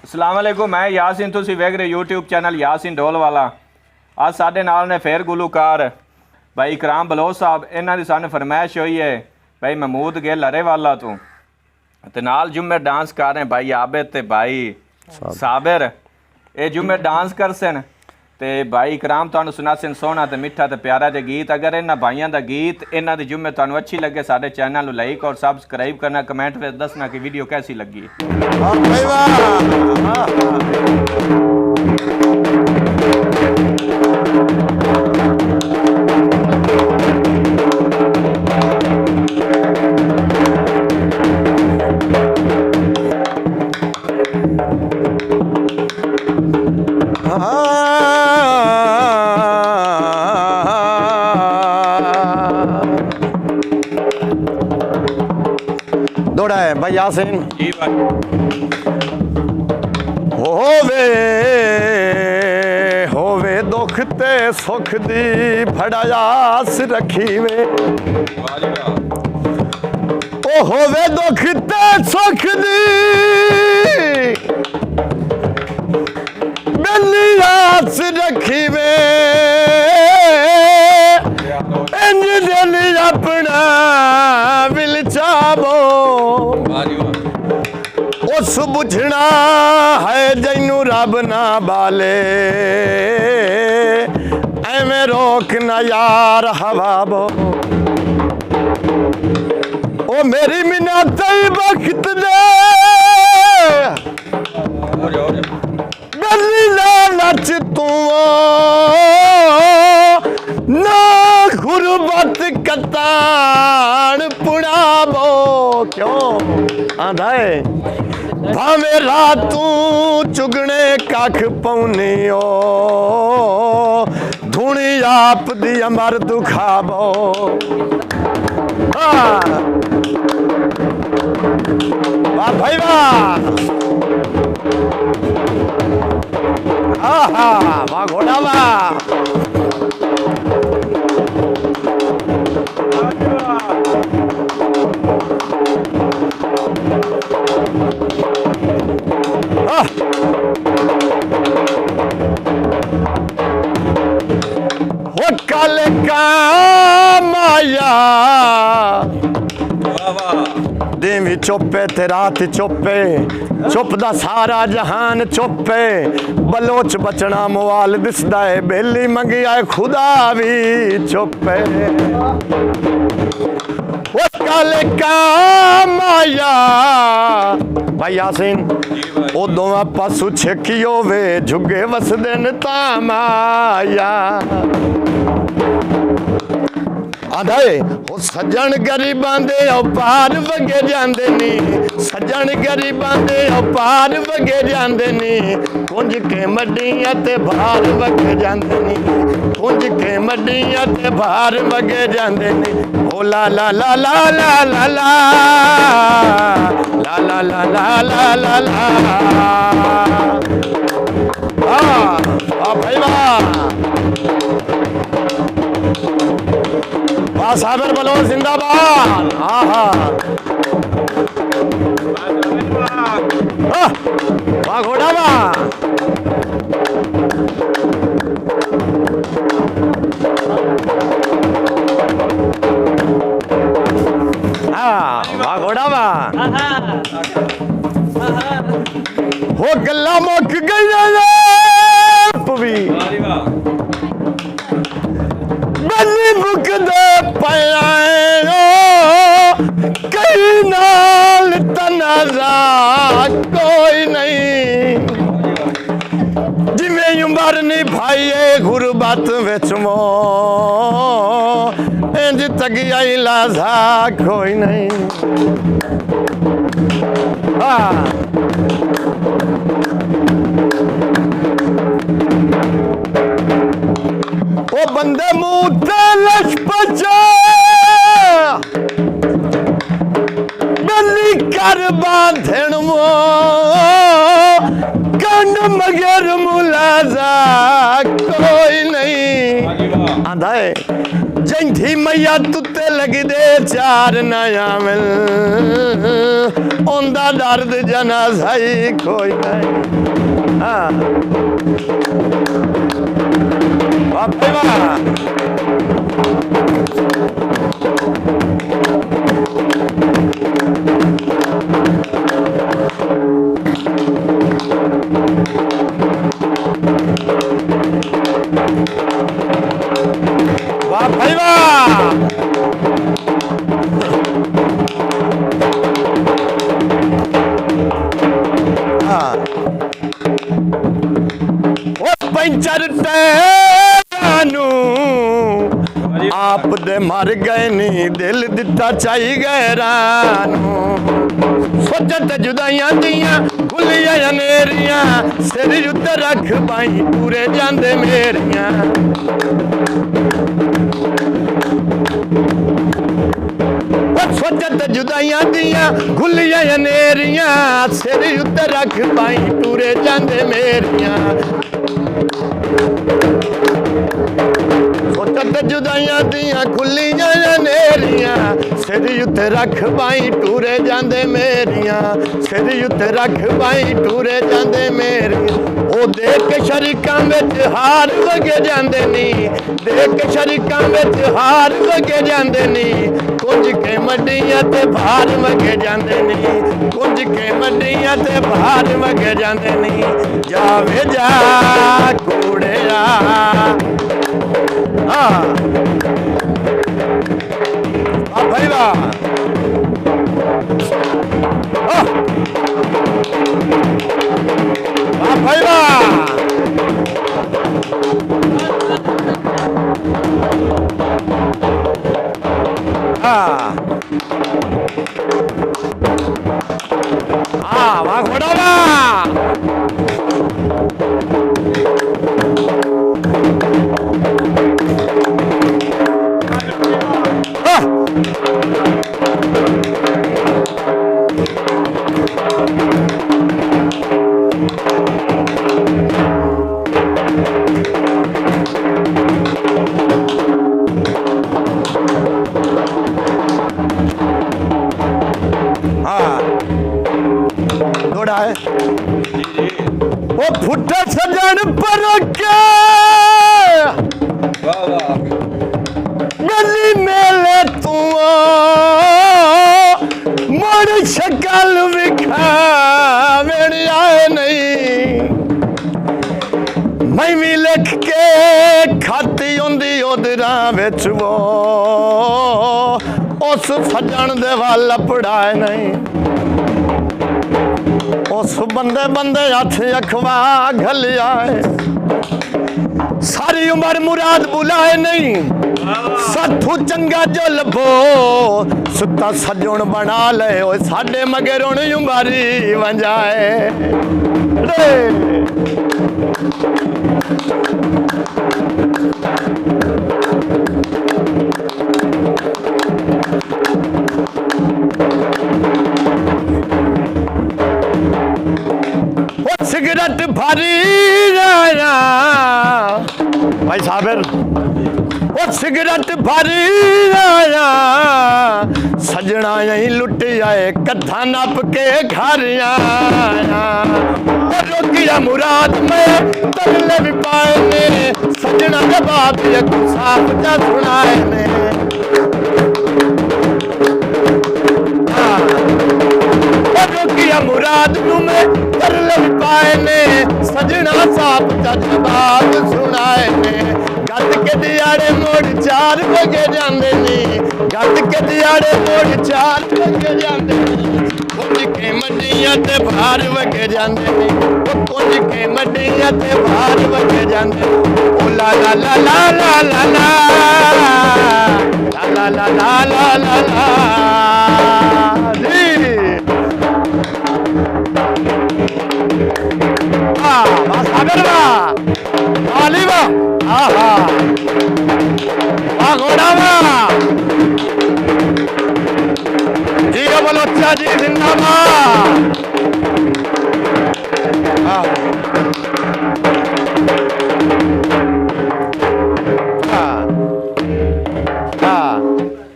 अस्सलाम वालेकुम, मैं यासीन, तुसी वेख रहे यूट्यूब चैनल यासीन ढोलवाला। आज साडे नाल ने फिर गुलूकार भाई इकराम बलोच साहब। इन्हां दी सानू फरमाइश हुई है भाई महमूद गिल हरेवाला तो ते नाल जुम्मे डांस कर रहे भाई आबिद ते भाई साबिर। ये जुम्मे डांस करसन ते भाई इकराम तुहानू सुनासन सोहना ते मिठा ते प्यारा जे गीत। अगर इन्हां भाइयों दा गीत इन्हां दी जुम्मे तुहानू अच्छी लगे साडे चैनल नू लाइक और सब्सक्राइब करना, कमेंट में दसना कि वीडियो कैसी लगी। दौड़ा है भाई यासीन जी भाई। होवे दुख ते सुख दी भड़ायास रखी वे। ओ होवे दुख ते सुख दी बेलियास रखी वे। इंज दिल अपना विलचावो उस बुझना है जैनू रब ना बाले। एवें रोक ना यार हवाबो। ओ मेरी मिन्नत वक्त दे गली लालच तू ना गुरबत कतान पुड़ाबो। क्यों आंदा है भावे रातू चुगने कख पौनी ओ धूनी आप दी अमर दुखाबो। वाह भाई वाह, वाह घोड़ा वाह। कल का माया दिन चुप्पे ते रात चुप्पे चुप दा सारा जहान चुप्पे। बलोच बचना मुआल दिसदा है बेली मंगी आए खुदा भी चुप्पे। कल का माया भाई यासीन उदों पासू छेकी होवे झुगे वसदे न तामाया। आधे वो सज्जन गरीबां दे पार वगे जांदे नी। सज्जन गरीबां दे पार वगे जांदे नी। कुंज के मड्डियां ते भार वगे जांदे नी। कुंज के मड्डियां ते भार वगे जांदे नी। ओ ला ला ला ला ला ला ला ला ला ला ला ला ला ला। वाह भाई वाह, वाह साबिर बलोच जिंदाबाद। वाह घोड़ा वाह। वाह घोड़ा वाह। हो गल्ला मुक गई गली मुक दे पाया कई नाल तनाजा कोई नहीं। जिमें उमर नहीं भाई गुरबत विच मो इंज तगियाई लाजा कोई नहीं। ओ बंदे मुंह ते लश पचा गली कर बांधण मो कंड मगर मुलाजा कोई नहीं। आंदा है कैंठी मैया तुत्ते लगी दे चार नया मिल ओंदा दर्द जना सही कोई नहीं। हाँ बापे वाह वाह भाई वाह। हाँ ओ पंचर टैनू आप दे मर गए नी दिल दिता चाही गए रानू सोचत जुदाइयां दियां खुलियां अनेरियां सिर उत्ते रख बाई पूरे जांदे मेरियां सोचत जुदाइयां दियां खुलियां अनेरियां सिर उत्ते रख बाई पूरे जांदे मेरियां सोचत जुदाइयां दियां खुलियां अनेरियां सिर उत्ते रख बाई टूरे जांदे मेरियां सिर उत्ते रख बाई टूरे जांदे मेरियां ओ देख के शरीकां विच हार वगे जांदे नी देख के शरीकां विच हार वगे जांदे नी कुंज के मड्डियां ते भार वगे जांदे नी कुंज के मड्डियां ते भार वगे जांदे नी जावे जा कूड़िया। हाँ भाई वाह भाई वाह। हाँ वाह घोड़ा वाह। घोड़ा है वो फुटा सजन पर के गली मेले तू मोड़ शक्ल विखा मेरी आए नहीं मैं भी लिख के खाती होंदी उधरा बिच वो उस सजन दे वाल पढ़ाए नहीं उस बंदे बंदे हथ अखवा घलिया सारी उम्र मुराद बुलाए नहीं साथू चंगा जो लभो सुता सजन बना ले ओए साडे मगर हुण उम्री वंजाए रे। सिगरेट भरी भाई साबिर वो सिगरेट भरी सजना यही लुट आए कथा नप के घर रोकिया मुराद में तरले भी पाए ने सजना के बाप ये साफ जा सुनाए ने रोकिया मुराद में तरले भी पाए ने सजना साफ जा जवाब सुनाए ने गत के दिहाड़े मोड़ 4 बजे जांदे नी गत के दिहाड़े मोड़ 4 बजे जांदे नी कुंज के मड्डियां ते भार वगे जांदे नी कुंज के मड्डियां ते भार वगे जांदे ओ ला ला ला ला ला ला ला ला ला ला ला ला ला जी बस अगर वाली वाह आहा घोड़ा जी बोलो अच्छा जी जिंदाबाद।